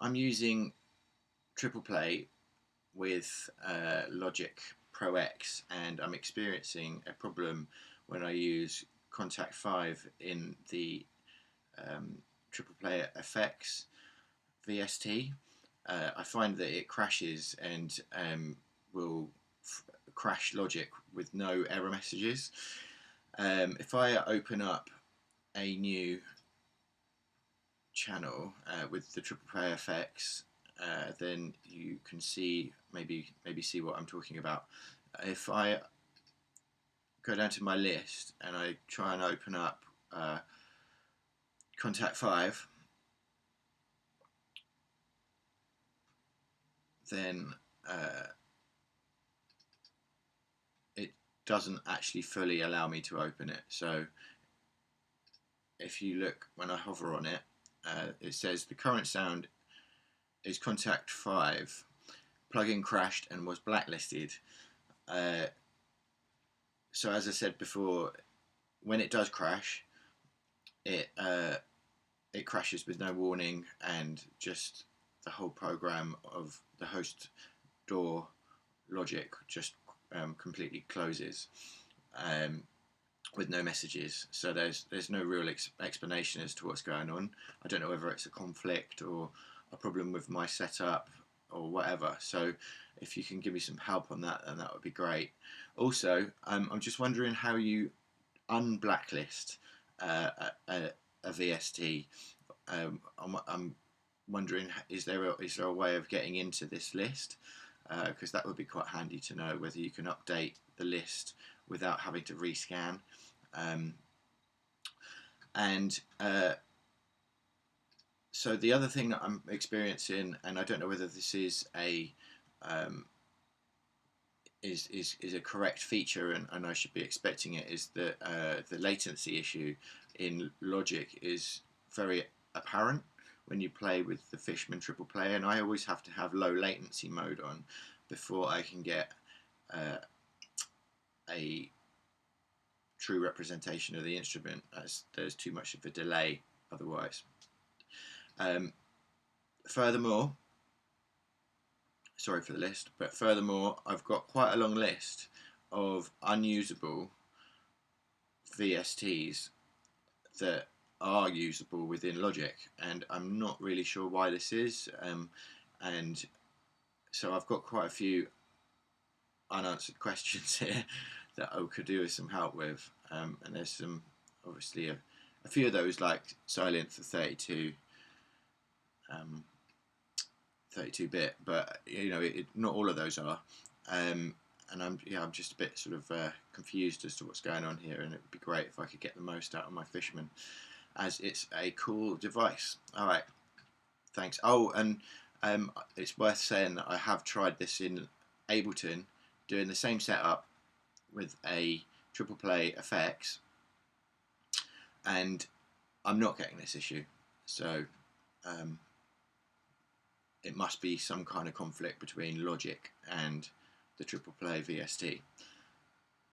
I'm using triple play with Logic Pro X, and I'm experiencing a problem when I use Kontakt 5 in the triple play effects VST. I find that it crashes and will crash Logic with no error messages. If I open up a new channel with the triple play effects, then you can see maybe see what I'm talking about. If I go down to my list and I try and open up Kontakt 5, then it doesn't actually fully allow me to open it. So if you look, when I hover on it, it says the current sound is Kontakt 5. Plugin crashed and was blacklisted. So as I said before, when it does crash, it crashes with no warning, and just the whole program of the host door logic just completely closes with no messages. So there's no real explanation as to what's going on. I don't know whether it's a conflict or a problem with my setup or whatever. So if you can give me some help on that, then that would be great. Also, I'm just wondering how you unblacklist a VST. I'm wondering, is there a way of getting into this list? Because that would be quite handy to know whether you can update the list without having to rescan. So the other thing that I'm experiencing, and I don't know whether this is a is a correct feature, and I should be expecting it, is that the latency issue in Logic is very apparent when you play with the Fishman triple play, and I always have to have low latency mode on before I can get a true representation of the instrument, as there's too much of a delay otherwise. Furthermore, sorry for the list, but furthermore, I've got quite a long list of unusable VSTs that are usable within Logic, and I'm not really sure why this is. And so I've got quite a few unanswered questions here that I could do with some help with. And there's some, obviously, a few of those, like Silent for 32-bit, but you know, not all of those are. And I'm just a bit sort of confused as to what's going on here, and it would be great if I could get the most out of my Fishman, as it's a cool device. All right, thanks. Oh, and it's worth saying that I have tried this in Ableton, doing the same setup with a triple play effects, and I'm not getting this issue. So it must be some kind of conflict between Logic and the triple play VST.